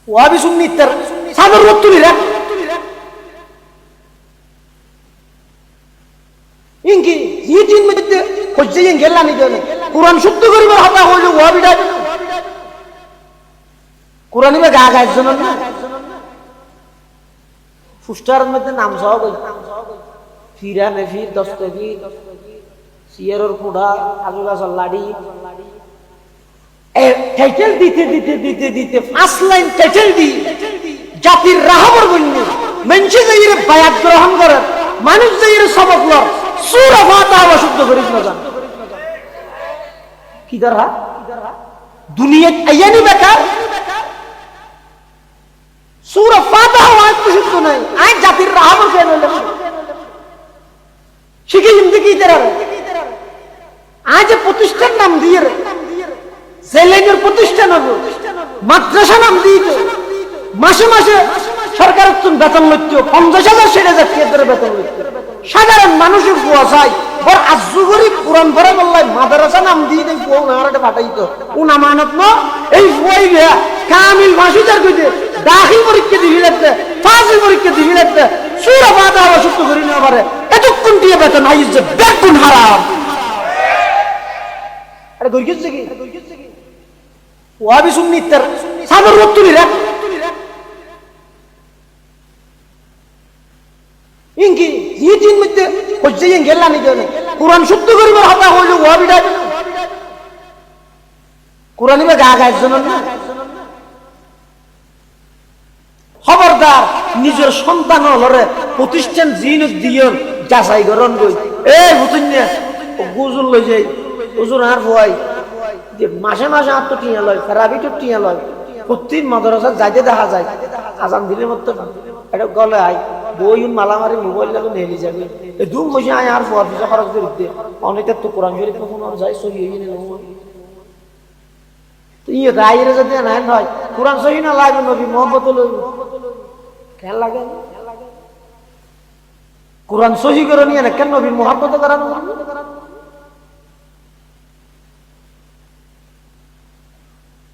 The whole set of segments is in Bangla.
ওয়াহাবি সুন্নিদের সাদর রত্তুলি রাখ ইনকি জিন মধ্যে কজ্জিন গেলানি দেন কুরআন শুদ্ধ করিবার হাতা হইল ওয়াহাবিটা কুরআন মে গা গায় জনন না ফুস্টার মধ্যে নাম সহ কই ফিরা নফির দস্তগীর সিয়ারর কুড়া আলুগা সল্লাডি টাইটেল দিতে দিতে দিতে দিতে 5 লাইন টাইটেল দি জাতির রাহবর বন্য মানুষ যাইরে বায়াত গ্রহণ করে মানুষ যাইরে সবক লর সূরা ফাতিহা শুদ্ধ করিস না জান কি দরহা দুনিয়া আয়ানি বেকার সূরা ফাতিহা ওয়াজ শুদ্ধ নাই আই জাতির রাহবর কেন হলো শিখে জিন্দগি তেরা আজ প্রতিষ্ঠান নাম দিয়ে সেলেনের প্রতিষ্ঠান হবে মাদ্রাসা নাম দিয়ে মাসে মাসে সরকার বেতন লইত 50,000 60,000 টাকা ধরে বেতন লইত সাধারণ মানুষের বুয়া চাই বড় আজুগরি কোরআন পড়া বললাই মাদ্রাসা নাম দিয়ে দেই বউ নারাটা পাঠাইতো উন আমানত ন এই বই রে কামিল মাসুদার কইতে দাখিল পরীক্ষা দিবি লাগতে ফাজিল পরীক্ষা দিবি লাগতে সূরা ফাতিহা শুদ্ধ করি না পারে এতক্ষণ দিয়ে বেতন আইজ যে বেতন হারাম আরে গর্গিছে কি ওয়াহাবি সুন্নিদের সাদর রত্তুলি রাখ ইনকি জিন মধ্যে কজ্জিন গেলানি দেন কুরআন শুদ্ধ করিবার হাতা হইল ওয়াহাবিটা কুরআন মে গা গায় জনন না খবরদার নিজের সন্তান হলরে প্রতিষ্ঠান জিন দিয়ন যাচাই করন গই এই হুতুন্যা গুজুল লই যাই হুজুর আর ভয় যে মাসে মাসে আত্ম টিয়া লয় ফেরাবি তো টিয়া লয় প্রতি মাদ্রাসা যাইতে দেখা যায় আজান দিলে মত এটা গলে আই বইন মালামারি মোবাইল লাগে নেলি যাবে এই দুম বসে আয় আর ফোয়া পিছা খরচ দিতে অনেক তো কোরআন শরীফ কোন আর যাই সহি হইনি না তো ই রাইরে যদি না হয় কোরআন সহি না লাগবে নবী মুহাম্মদ লইব কেন লাগে কোরআন সহি করে নিয়ে না কেন নবী মুহাম্মদ করানো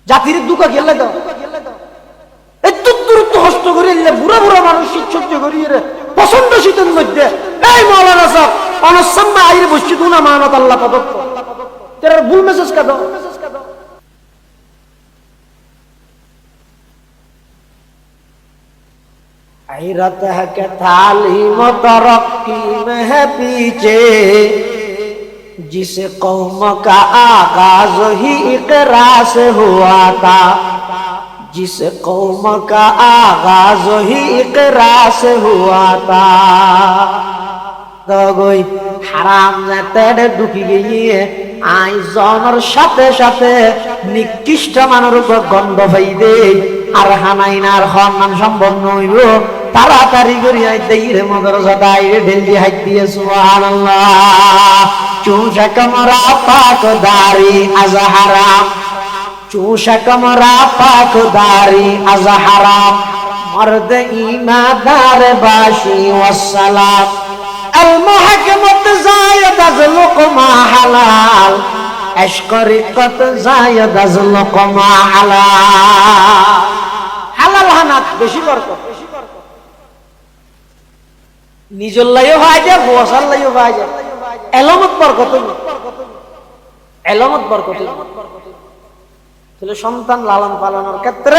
জাতির দুঃখ গেলে দাও এত দূরত্ব হস্ত করে বুড়া বুড়া মানুষ সহ্য করিয়ে পছন্দ শীতের মধ্যে এই মৌলানা সাহেব অনসাম্মা আইরে বসছি তুনা মানত আল্লাহ প্রদত্ত তেরা ভুল মেসেজ কা দাও आयरत है के तालीम तरक्की में है पीछे जिसे कौम का आगाज ही इकरा से हुआ था जिस कौम का आगाज ही इकरा से हुआ था तो कोई हराम तेरे ढुकी गई है आई जनर साथे साथे निकृष्ट मानर गंध पाई दे আর হানাইনার সম্মান সম্ভব নইব তাড়াতাড়ি করি আইতে মাদ্রাসা দাইরে ঢেলদি হাইত দিয়ে সুবহানাল্লাহ চুষা কমরা পাক দারি আজহারাম চুষা কমরা পাক দারি আজহারাম মর্দ ইমাদার বাশি ওয়াসসালাম আল মুহাকমত যায়দ আজলুকমা হালাল আশকরি কত যায়দ আজলুকমা হালাল হালাল হানাত বেশি বরকত নিজের লাইও হয় যায় বসার লাইও হয় যায় এলামত বরকত এলামত বরকত তাহলে সন্তান লালন পালনের ক্ষেত্রে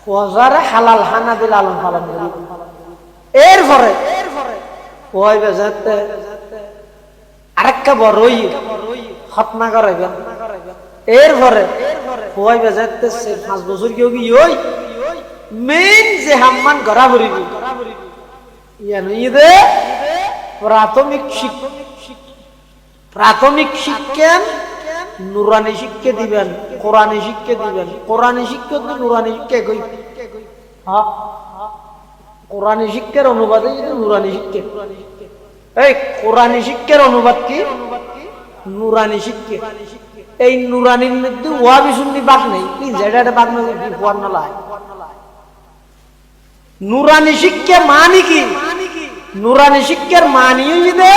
ফজরে হালাল হানা দিয়ে লালন পালন এরপরে ওই বেজাতে আরেকটা বড়ই খতনা করাইবেন এরপরে ওই বেজাতে 5 বছর কেউ কি ওই মেইন যে হাম্মান গড়া ভরিবি প্রাথমিক শিক্ষা নুরানি শিক্ষা দিবেন কোরআনি শিক্ষা দিবেন কোরআনি শিক্ষা তো নুরানি শিক্ষা কই কোরআনি শিক্ষার অনুবাদে নুরানি শিক্ষা এই কোরআনি শিক্ষার অনুবাদ কি নুরানি শিক্ষা এই নুরানির মধ্যে ওয়াহাবি সুন্নি বাক নেই কি যেটা বাক নেই ফোয়ার না লাই নুরানি শিক্ষা মানে কি নুরানি শিক্ষার মানি হইলে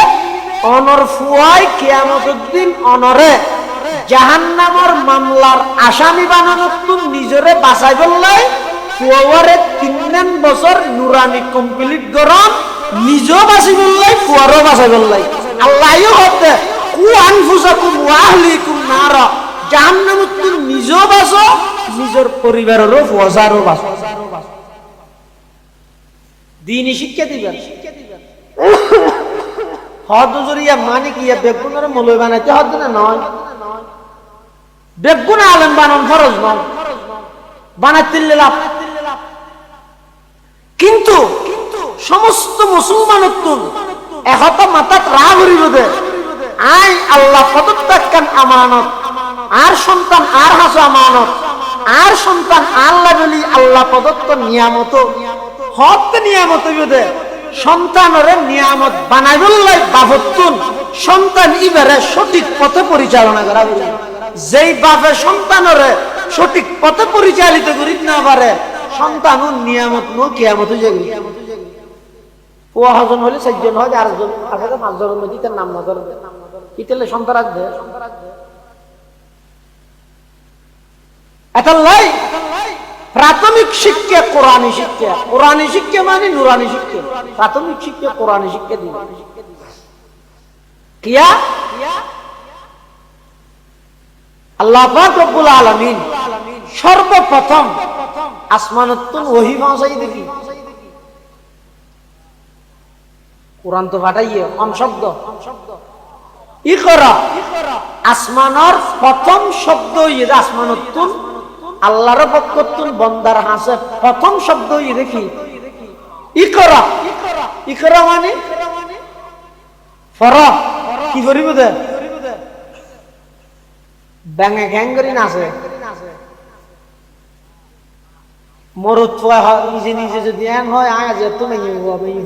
অনর ফুয়াই কিয়ামতের দিন অনরে জাহান্নামের মামলার আসামি বানানো তুম নিজরে বাঁচাই বললাই ফুয়ারে 3 বছর নুরানি কমপ্লিট গরম নিজেও বাঁচি বললাই ফুয়ারও বাঁচাই বললাই আল্লাহও হতে কু আনফুসাকুম ওয়া আহলিকুম নারা জাহান্নামে তুম নিজেও বাঁচো নিজের পরিবারেরও ফুয়ারও বাঁচো দিনই শিক্ষা দিবেন হদ জরিয়া মানে কি বেগুনের মলয় বানাইতে হদ না নয় বেগুন আলেম বানান ফরজ নয় বানাইতে লাভ কিন্তু সমস্ত মুসলমানত্ব এহত মাথাত রাগ হরিব দে আই আল্লাহ পদত্যাগ আমানত আর সন্তান আর হাসো আমানত আর সন্তান আল্লাহ বলি আল্লাহ প্রদত্ত নিয়ামত হত নিয়ামত দে সন্তানরে নিয়ামত বানাই বললাই বাপতুন সন্তান ইবারে সঠিক পথে পরিচালনা করা বলি যেই বাপে সন্তানরে সঠিক পথে পরিচালিত করিত না পারে সন্তান নিয়ামত নো কিয়ামত হয়ে যাবে ও হজন হলে 4 জন হয় 8 জন আছে 5 জনের মধ্যে তার নাম না ধরবে কিতেলে সন্তান রাখবে এতলাই প্রাথমিক শিক্ষা কোরআনী শিক্ষা মানে নুরানি শিক্ষা প্রাথমিক শিক্ষা কোরআনী শিক্ষা দিবে কিয়া আল্লাহ পাক রব্বুল আলামিন সর্বপ্রথম আসমানতুন ওহী পৌঁছাই দেখি কোরআন তো ফাটাইয়ে কম শব্দ ইকরা আসমানের প্রথম শব্দ ইয়ে আসমানতুন আল্লাহর পক্ষতুন বন্দার হাসে প্রথম শব্দ ইয়ে দেখি ইকরা ইকরা মানে ফরা কি করিব দে ব্যাঙে গ্যাঙ্গরি নাচে মরত নিজে নিজে যদি এন হয় আজ এত নেই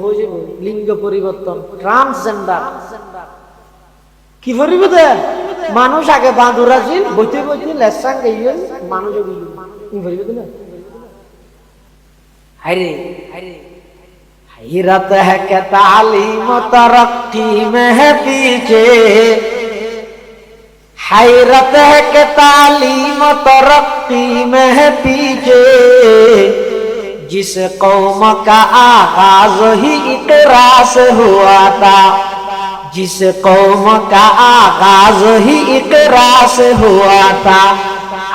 হয়ে যাব লিঙ্গ পরিবর্তন ট্রান্সজেন্ডার কি করিব দে মানুষ আগে বাঁধুরা ছিল বইতে বইতে লেসাং গইয়ে মানুষ কি করিব দে হায়রে हैरत है कि तालीम तरक्की में है पीछे हैरत है कि तालीम तरक्की में है पीछे जिस कौम का आगाज ही इकरा से हुआ था जिस कौम का आगाज ही इकरा से हुआ था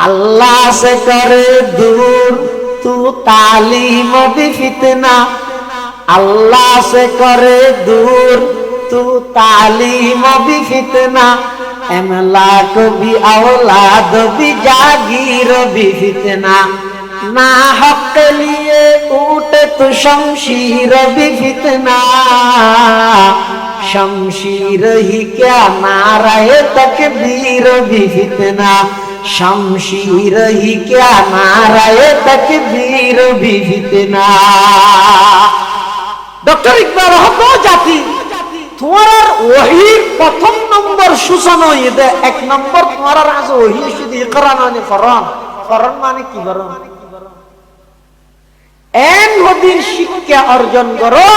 अल्लाह से करे दूर तू तालीम भी फितना अल्लाह से करे दूर तू तालीम भी फितना इमलाक भी औलाद भी जागीर भी फितना ना हक के लिए उठे तो शमशीर भी फितना शमशीर ही क्या नाराए तकबीर भी फितना शमशीर ही क्या नाराए तकबीर भी फितना डॉक्टर इकबाल হতো জাতি তোমার ওহির প্রথম নম্বর সূচনা হইতে এক নম্বর তোমার আছে ওহি শুধু ইকরা মানে ফরন মানে কি ফরন এন হদির শিক্ষা অর্জন করো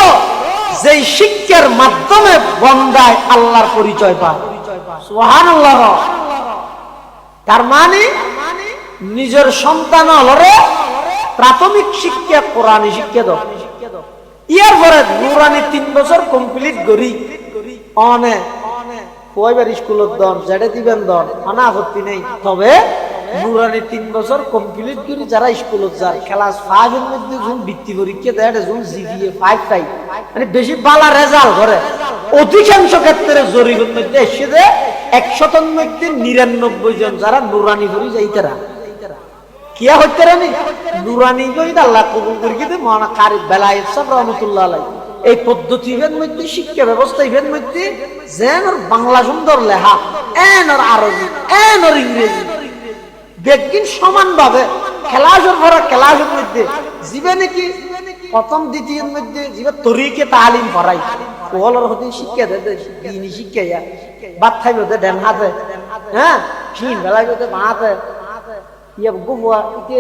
যেই শিক্ষার মাধ্যমে বান্দায় আল্লাহর পরিচয় পায় সুবহানাল্লাহ তার মানে নিজের সন্তান হলরে প্রাথমিক শিক্ষা কোরআনী শিক্ষা দাও ইয়ার পরে নুরানি 3 বছর কমপ্লিট করি অনে কয়বার স্কুলত দন যেটা দিবেন দন আনা আপত্তি নেই তবে নুরানি 3 বছর কমপ্লিট করি যারা স্কুলত যায় ক্লাস 5 এর মধ্যে যখন বৃত্তি পরীক্ষা দেয় যখন জিপিএ 5 পাই মানে বেশি ভালো রেজাল্ট করে অধিকাংশ ক্ষেত্রে জরিগের মধ্যে এসে যে 100 এর মধ্যে 99 জন যারা নুরানি পড়ি যাইতারা কিয়া হইতে রানি নুরানি কই আল্লাহ কবুল করি দে মানা কারি বেলায়েত সব রহমাতুল্লাহ আলাইহি এই পদ্ধতির মধ্যে শিক্ষা ব্যবস্থা এর মধ্যে যেন বাংলা সুন্দর লেখা এন আর আরবি এন আর ইংরেজি বেগিন সমানভাবে ক্লাসের পর ক্লাসের মধ্যে জীবনে কি প্রথম দ্বিতীয়ের মধ্যে জীবন তরিকে তালিম পড়াই ওহলর হতে শিক্ষা দে দিনী শিক্ষা ইয়া বাত খাইবে দে দেন হাতে হ্যাঁ শিন বেলা গতে বাতে ইয়া গুয়া ইতে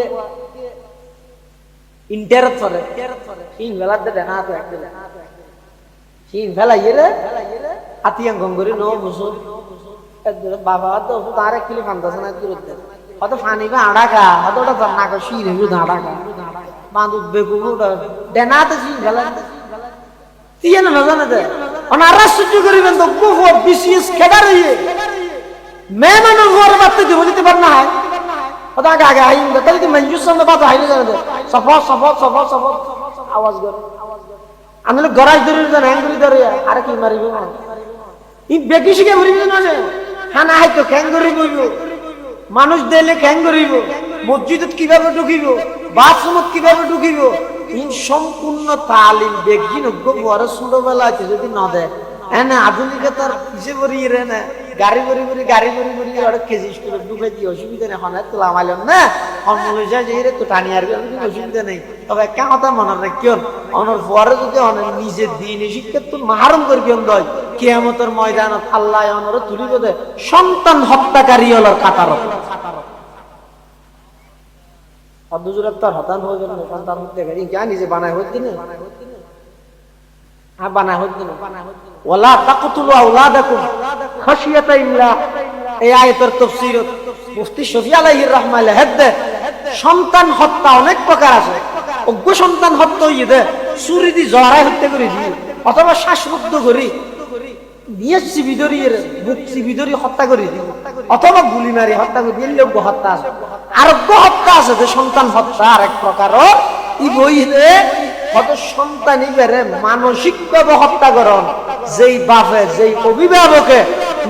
ইন্টারত করে শিন বেলা দে দেন হাতে একদম শিন বেলা ইরে আতিয়াং গঙ্গরি নো বুঝো বাবা তো তার এক কিলো ফান্দাছে না দূরত্বে হয়তো ফানি বা আড়াকা হয়তো ওটা নাক শিরে আড়াকা বাঁধু বেগুবু ডেনাতে শিন গেল তিয়ে না জানে দে ওনারা সহ্য করিবেন তো বহু বিশেষ খেদার ইয়ে মেহমান ঘর বাড়তে দিব দিতে পার না হয় ওটা আগে আগে আইন তাহলে কি মঞ্জুর সামনে বাতা হাইলে জানে দে সফর সফর সফর সফর আওয়াজ করে আমি গরাজ ধরে দেন হ্যাঙ্গুরি ধরে আর কি মারিব ই বেকি শিখে ভরিব না খানা হয়তো খ্যাঙ্গুরি বইব মানুষ দিলে খ্যাঙ্গুরিব মসজিদত কিভাবে ঢুকিব বাথরুমত কিভাবে ঢুকিব ইন সম্পূর্ণ তালিম বেগি নজ্ঞ বড় ছোটবেলা আছে যদি না দেয় এনে আধুনিকতার পিছে ভরিয়ে রে না গাড়ি ভরি ভরি গাড়ি ভরি ভরি ওরা কেজি স্কুলে ঢুকে দিয়ে অসুবিধা নেই হনে তো লামাইলাম না অনমূল্য যে তো টানি আর অসুবিধা নেই তবে একটা কথা মনে রাখিও অনর পরে যদি অনেক নিজের দিন শিক্ষা তো মাহারম করি দয় কিয়ামতের ময়দানত আল্লাহ অনর তুলিব দে সন্তান হত্যাকারী হল কাতার অদ্ভুত তার হতান হয়ে গেল সন্তান হত্যাকারী যা নিজে বানায় হচ্ছে না বানায় হচ্ছে না ওয়ালা তাকতুলু আওলাদাকুম খাশিয়াতা ইমলাক এই আয়াতের তাফসীরত মুফতি শফি আলাইহির রাহমাতুল্লাহ হাদ্দে সন্তান হত্যা অনেক প্রকার আছে অজ্ঞ সন্তান হত্যা হইয়ে দে ছুরি দি জড়াই হত্যা করে দি অথবা শ্বাসরুদ্ধ করি নিয়ে চিবিদরিয়ে বুক চিবিদরি হত্যা করে দি অথবা গুলি মারি হত্যা করে দিলে অজ্ঞ হত্যা আছে আরোগ্য হত্যা আছে যে সন্তান হত্যা আরেক প্রকারও ই বইলে কত সন্তানই বেড়ে মানসিকভাবে হত্যা করন যেই বাপে যেই অভিভাবকে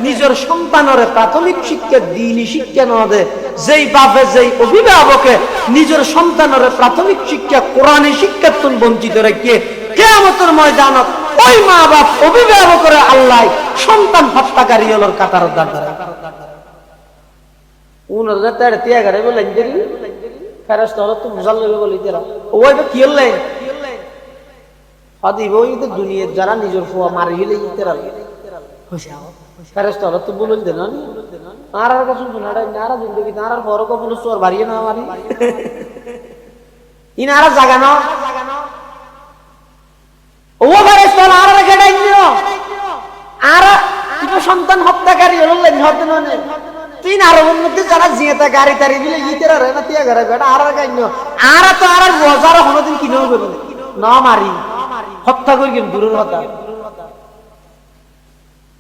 নিজের সন্তানের প্রাথমিক শিক্ষা দ্বীনি শিক্ষা না দে যেই বাপে যেই অভিভাবকে নিজের সন্তানের প্রাথমিক শিক্ষা কোরআনী শিক্ষা তুন বঞ্চিত রেখে কিয়ামতের ময়দানত ওই মা বাপ অভিভাবকের আল্লাহ সন্তান হত্যাকারী হলোর কাতার উদ্ধার করে 1000 টিয়া করে বলেন দেরি ফেরেশতা হলো তো মুজাল লইবে বলি তেরা ওই তো কি হলেন হাদি বই তো দুনিয়ার যারা নিজের ফুয়া মারি গেলে তেরা হইছে ফেরেশতা হলো তো বলেন দেন আর আর কিছু শুনাড়া নারা জিন্দেগি নারার বড় কো বলে চোর বাড়িয়ে না মারি ইনারা জাগানো ও ফেরেশতা আর আর কেডাই নিও আর কি সন্তান হত্যাকারী হলেন হতে ননে তিন আরবের মধ্যে যারা জিয়েতা গাড়ি তাড়ি দিলে ইতেরা রে না তিয়া ঘরে বেটা আর গাইন আর তো আর বাজার কোনদিন কিনেও করবে না মারি হত্যা করি কিন্তু দূরের কথা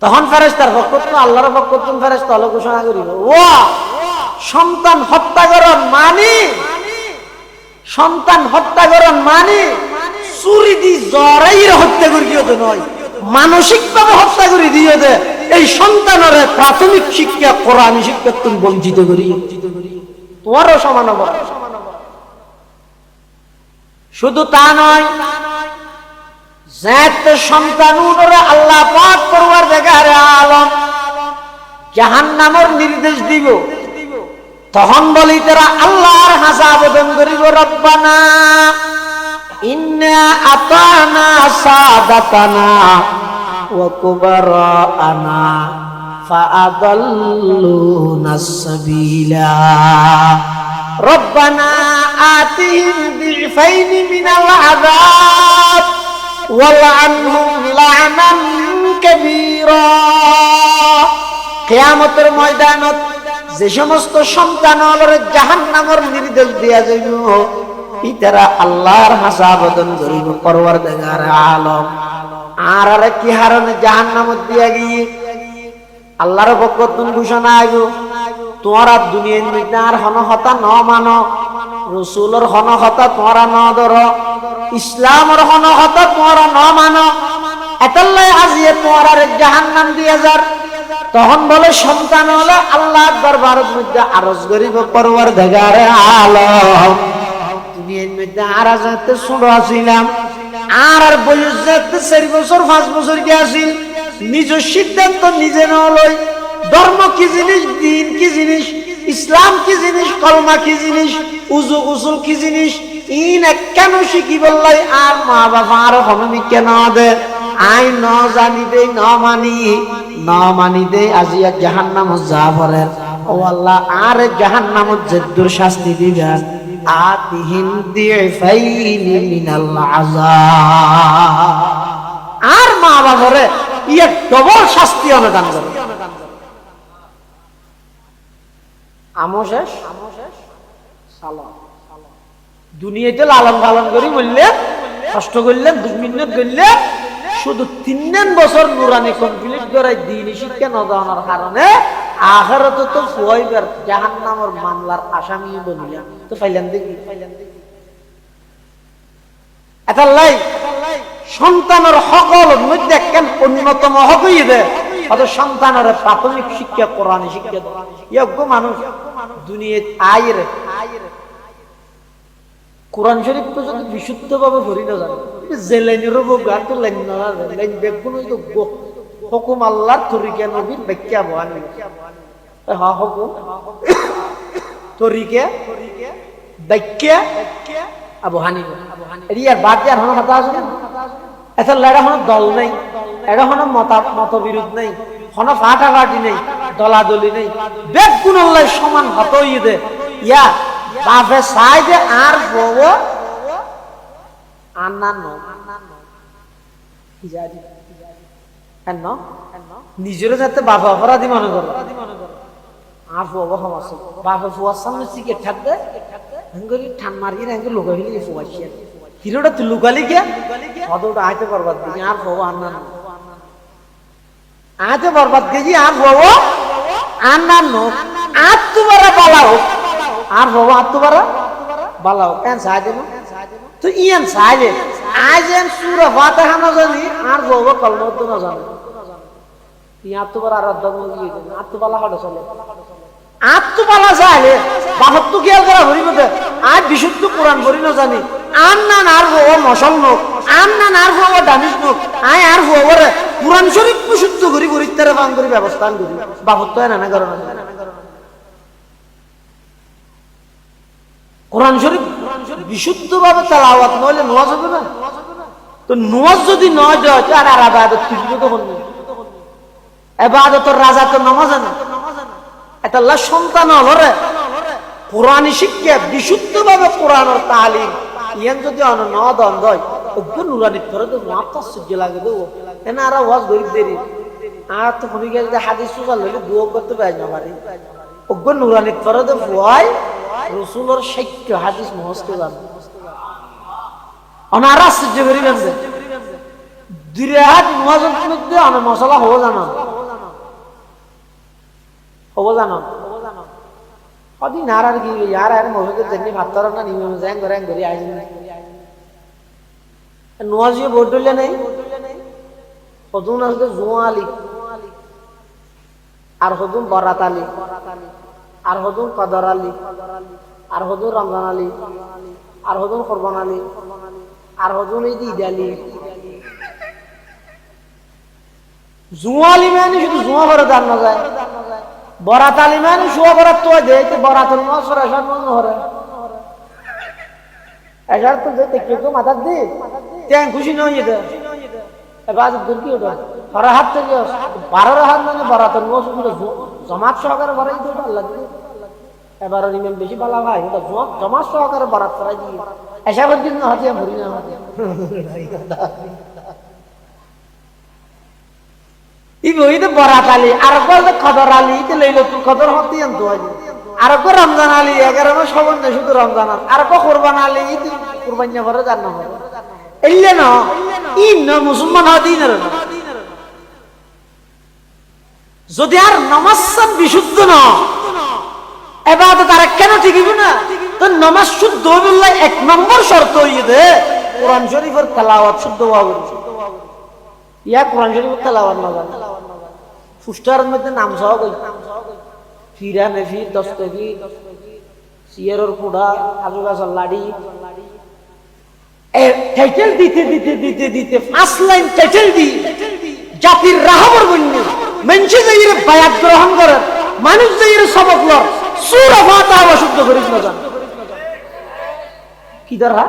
তখন ফেরেশতার পক্ষ থেকে আল্লাহর পক্ষ থেকে ফেরেশতা হলো ঘোষণা করিল ও সন্তান হত্যা করন মানে সন্তান হত্যা করন মানে চুরি দি জরাই হত্যা করি দিও তো নয় মানসিকভাবে হত্যা করে দিও দে এই সন্তানের প্রাথমিক শিক্ষা কোরআনী শিক্ষা তুমি বঞ্চিত করি তোমারও সমান হবে শুধু তা নয় যাত সন্তানুরে আল্লাহ পাক করবার জায়গায় আলম জাহান্নামের নির্দেশ দিব তখন বলি তারা আল্লাহর হাসাবদন করিব রব্বানা ইন্না আতানা সাদাতানা ওয়া কুবারানা ফাআদাল্লুনাস সাবিলা রব্বানা আতিহিম বিফাইনি মিনাল আযাব ওয়ালআনহুম লা'নান কাবীরা কিয়ামতের ময়দানত যে সমস্ত সন্তানদের জাহান্নামের নির্দেশ দেয়া যাইব ইতারা আল্লাহর হাসাবদন করিব পরওয়ারদিগার আলম আর আর কি হারনে জাহান্নামত দিয়া গিয়ে আল্লাহর পক্ষ থেকে ঘোষণা আইব তোমরা দুনিয়ার মধ্যে আর হনহতা ন মানো রাসূলের হনহতা তোমরা ন ধরো ইসলামের হনহতা তোমরা ন মানো এতলাই আজিয়ে তোমরা জাহান্নাম দিয়া যার তখন বলে সন্তান হলে আল্লাহর দরবারের মধ্যে আরজ করিব পরওয়ারদিগার আলম দুনিয়ার মধ্যে আর যাতে ছোট আছিলাম আর বয়স যাতে 4 বছর 5 বছর কি আছিল নিজ সিদ্ধান্ত নিজে না লই ধর্ম কি জিনিস দিন কি জিনিস ইসলাম কি জিনিস কলমা কি জিনিস উযু গোসল কি জিনিস ইন কেন শিখি বললাই আর মা বাবা আর হনমি কেন দে আই ন জানি দে ন মানি দে আজিয়া জাহান্নামে যা পড়ে ও আল্লাহ আর জাহান্নামে জেদ্দুর শাস্তি দিবেন আতিহিম দিফাইনি মিনাল আযাব আর মা বাবারে ইয়া ডবল শাস্তি অনুদান করে আমও শেষ সালাম। দুনিয়াতে লালন পালন করি বললেন, কষ্ট করলেন, 2 মিনিট করলেন, শুধু 3 বছর নুরানি কমপ্লিট করে দিন শিক্ষা না দেওয়ার কারণে আখিরাতে তো ফুয়াইবার জাহান্নামের মামলার আসামি বনিলেন। তো পাইলেন দেখি এটালাই সন্তানের সকল মধ্যে একখান অন্যতম হকই দে অত সন্তানের প্রাথমিক শিক্ষা কোরআনী শিক্ষা যোগ্য মানুষ দুনিয়াত আইরে কোরআন শরীফ তো যদি বিশুদ্ধ ভাবে পড়ি না জানে জেলেনের গান তো লাইন না লাইন বেগুন তো হুকুম আল্লাহর তরিকা নবীর ব্যাখ্যা বয়ান হ্যাঁ হুকুম তরিকা ব্যাখ্যা আবু হানিফা এরিয়ার বাদ দেওয়ার হন কথা আছে এটা লড়া হন দল নেই, এটা হন মতবিরোধ নেই, হন ফাটাফাটি নেই, দলাদলি নেই, বেগুন আল্লাহ সমান হতই দে ইয়া বাপে চাই যে আর বউ আন্না নিজের যাতে বাপা অপরাধী মনে করো আর বউ সমস্যা বাপে ফুয়ার সামনে চিকেট থাকবে ঠান মারিয়ে লুকা ফেলে ফুয়াইছি হিরোটা তুই লুকালি কে ওটা আইতে বরবাদ দিয়েছি আর বউ আন্না আইতে বরবাদ গেছি আর বউ আন্না আর তোমার বলা হোক আর বাবা আত্মবারা বালাও কেন সাহায্য দেব তো ইয়ান সাহায্য আইজেন সূরা ফাতিহা না জানি আর বাবা কলমা তো না জানি ইয়া আত্মবারা আর দম দিয়ে দেন আত্মবালা হড় চলে আত্মবালা চাইলে বাবা তো কি করা হরিব দে আর বিশুদ্ধ কোরআন পড়ি না জানি আর না আর বাবা মশল নোক আর না আর বাবা দানিশ নোক আয় আর বাবা কোরআন শরীফ বিশুদ্ধ করি পরিত্রাণ বাং করি ব্যবস্থা করি বাবা তো না করো না কোরআন শরীফ বিশুদ্ধ ভাবে তেলাওয়াত নইলে নামাজ হবে না তো নামাজ যদি নয় যায় তো আর ইবাদত কিছু তো হল না ইবাদতের রাজা তো নামাজ না এটা আল্লাহ সন্তান হলরে কোরআনী শিক্ষা বিশুদ্ধ ভাবে কোরআনের তালিম ইয়ান যদি অন ন দন দয় ওগো নুরানি করে তো মাপ তাসজ্জ লাগে দেবো এনা আর ওয়াজ গরিব দেরি আর তো কোনি গেলে হাদিস সুজাল হইলে দুও করতে পারে না পারি ওগো নুরানি করে তো ভয় রসুলের 60 হাদিস মুখস্থ জানে অনারা আশ্চর্য করিবেন যে দুরাত মুয়াজ্জিন মধ্যে অনেক মশলা হবো জানো কদিন আর কি ইয়ার আর মসজিদের জন্য ভাতর না নিয়ম জ্যাং করে আইছেন নওয়াজি ভোট দিলে নাই হদুন আসলে জুয়া আলী আর হদুন বরাত আলী আর হদুন কদর আলী আর হদুন রমজান আলী আর হদুন কোরবান আলী আর হদুন ঈদ আলী জুয়া আলী মানে শুধু জুয়া করে দান না যায় বরাত আলী মানে শুয়া বরাত তো দেয় বরাতের নসর আসার মনে হরে এসার তো যেতে কেউ মাথা দি ট্যাং খুশি নয় যেতে এবার দূর কি ওটা হরা হাত থেকে 12 হাত মানে বরাতের নসর জমাত সহকারে ভরাই দিতে আল্লাহ এবার ইমাম বেশি ভালো ভাই ওটা জমাত সহকারে বরাত করাই দিয়ে এসা বলছি না হাতে ভরি না ইবইতে বরাত আলী আর বলতে কদর আলী তে লাইলাতুল কদর হতে আনতো আজ আর কো রমজান আলী 11 মাস সবন না শুধু রমজান আর কো কুরবান আলী ঈদ কুরবান না করে জানা হয় এলে না ইন মুসলমান হাদিন না যদি আর নামাজ বিশুদ্ধ না ইবাদত আর কেন ঠিক হবে না তো নামাজ শুদ্ধ হইলে 1 নম্বর শর্ত হইছে কোরআন শরীফের তেলাওয়াত শুদ্ধ হওয়া ইয়া কোরআন শরীফের তেলাওয়াত না জানে ফুস্টারের মধ্যে নাম সহ কই ফিরা নেফি দস্তগি সিয়ারর কুড়া আলু গাছর লাড়ি টাইটেল দিতে দিতে দিতে দিতে 5 লাইন টাইটেল দি জাতির রাহবর বন্য মানুষ যাইরে বায়াত গ্রহণ করে মানুষ যাইরে সবক লর সূরা ফাতিহা শুদ্ধ করিস না জান কি দরহা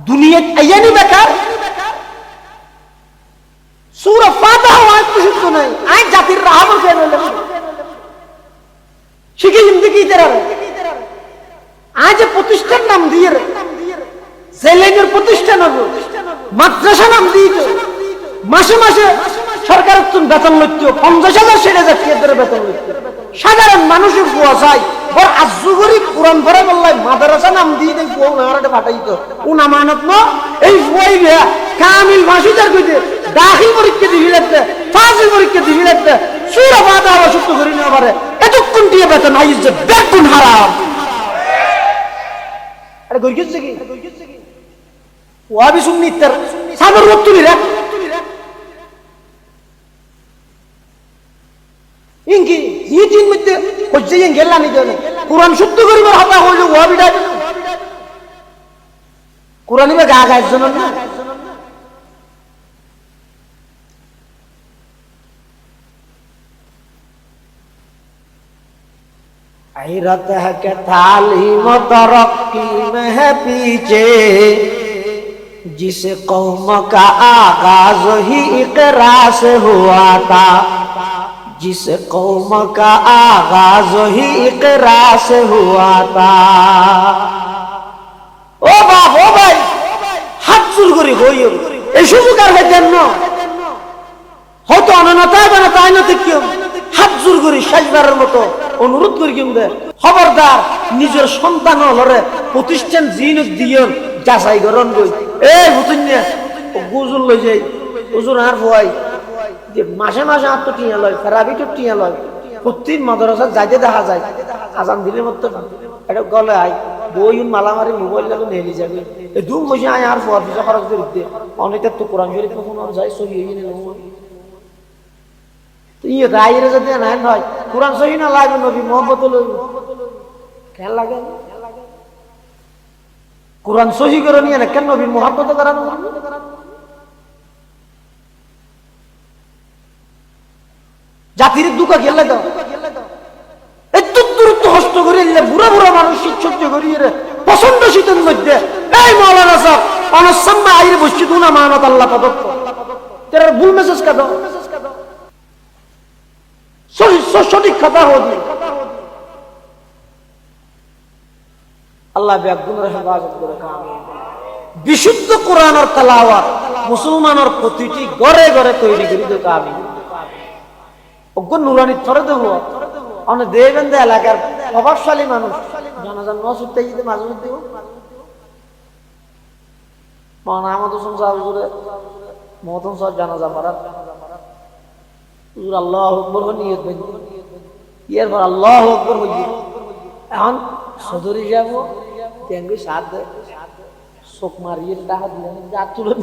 দুনিয়া আইয়ানি বেকার সূরা ফাতিহা ওয়াজ শুদ্ধ নাই আই জাতির রাহবর কেন হলো শিখে হিন্দি কি তেরা আজ প্রতিষ্ঠান নাম দিয়ে জেলেনের প্রতিষ্ঠান হবে মাদ্রাসা নাম দিয়ে মাসে মাসে সরকার বেতন লইতো 50,000 60,000 বেতন লইতো সাধারণ মানুষের বুয়া চাই বড় আজ্জু করি কোরআন পড়ে বললাই মাদ্রাসা নাম দিয়ে দেয় বুয়া নাহারাটে পাঠাইতো উনা মানত ন এই বুয়াই বিয়া কামিল ভাষিদার কইতে দাখিল পরীক্ষা দিবি লাগতে ফাজিল পরীক্ষা দিবি লাগতে সুরা বাদা আবার সত্য করি না পারে এতক্ষণ দিয়ে বেতন আইজ যে বেতন হারাম আরে গই গেছে কি ওয়াবি সুন্নিতার সাদর রতুলি রাখ ইনকি ইতিন মধ্যে হচ্ছে ইন গেলা নি দেন কুরআন সত্য করিবার হতা হইল ওয়াবিটা কুরআনি বা গা গায় জানেন না गैरत है कि तालीम तरक्की में है पीछे जिस कौम का आगाज ही इकरा से हुआ था जिस कौम का आगाज ही इकरा से हुआ था ओ बाप ओ भाई हाथ चुल करी होई এই সুযোগের হইতেন না হয়তো অননতায় বানাতায় না দেখিও হাত জোর করি শেষবারের মতো অনুরোধ করি কিন্তু খবরদার নিজের সন্তান হলরে প্রতিষ্ঠান জিন দিয়ে যাচাই করন কই এই হুতুন নিয়ে গুজুল লই যাই হুজুর আর ভয় যে মাসে মাসে আত্ম টিয়া লয় ফেরাবি তো টিয়া লয় প্রতি মাদ্রাসা যাইতে দেখা যায় আজান দিলে মতো এটা গলে আই বই মালামারি মোবাইল লাগে নেলি যাবে এই দুম বসে আয় আর ফোয়ার পিছা খরচ করে দিতে অনেকের তো কোরআন শরীফ কোনো যাই সহি হয়ে নিল ইয়ে রায়ের যদি না হয় কোরআন সহি না লাগবে নবী মোহাম্মদ কেন লাগে কোরআন সহি করে নিয়ে না কেন নবী মোহাম্মদ করানো জাতির দুঃখ খেলে দাও এত দূরত্ব হস্ত করে বুড়া বুড়া মানুষ শীত সহ্য করিয়ে পছন্দ শীতের মধ্যে এই মৌলানা সাহেব অনসম্মা আইরে বসছি দুনা মানত আল্লাহ প্রদত্ত তেরা ভুল মেসেজ কাদো সঠিক কথা হদি আল্লাহ ব্যাগুনের হেফাজত করে আমিন বিশুদ্ধ কোরআনের তেলাওয়াত মুসলমানের প্রতিটি ঘরে ঘরে তৈরি করে দেব আমিন অজ্ঞ নুরানি থরে দেব অনে দেবেন্দ্র এলাকার প্রভাবশালী মানুষ জানাজান নসুতে যেতে মাঝে মধ্যে মানা আমাদের হোসেন সাহেব হুজুরে মহতম সাহেব জানাজা মারা হুজুর আল্লাহু আকবার নিয়ত বানি ইয়ার পর আল্লাহু আকবার হইছে এখন সদরি যাব তেঙ্গি সাথ চোখ মারিয়ে টাকা দিলেন যা তুলে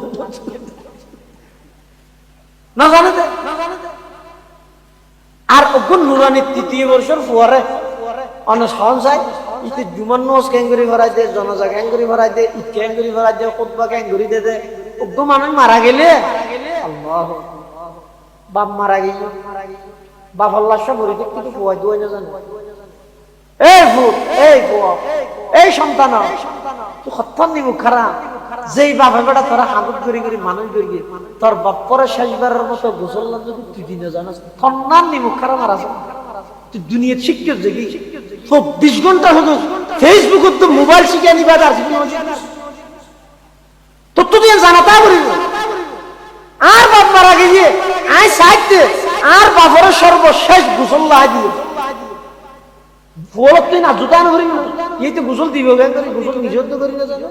না জানে আর অগুন নুরানি তৃতীয় বর্ষের পরে অনেক সহন চাই ইতে জুমান নজ ক্যাঙ্গুরি ভরাই দে জনজা ক্যাঙ্গুরি ভরাই দে ইট ক্যাঙ্গুরি ভরাই দে খুতবা ক্যাঙ্গুরি দে দে অগ্য মানুষ মারা গেলে আল্লাহ বাপ মারা গেল বাপ আল্লাহ সব মরে কিন্তু পোয়াই দুই না জানো এই ভূত এই পোয়া এই সন্তান তুই হত্যন নিবু খারাপ যেই বাপের বেটা তোরা হাঁদুর করি করি মানুষ করি তোর বাপ পরে শেষবারের মতো গোসল যদি তুই দিনে জানাস থন্নান নিবু খারাপ আর আছে তুই দুনিয়া শিখতে দেখি 24 ঘন্টা শুধু ফেসবুক তো মোবাইল শিখে নিবা আর তো তুই জানাতা করি আর বাপ মারা গিয়ে আয় সাইতে আর বাপরের সর্বশেষ গোসল লাই দিয়ে বলত তুই না জুতান করি না এই তো গোসল দিব গোসল নিজের তো করি না জানো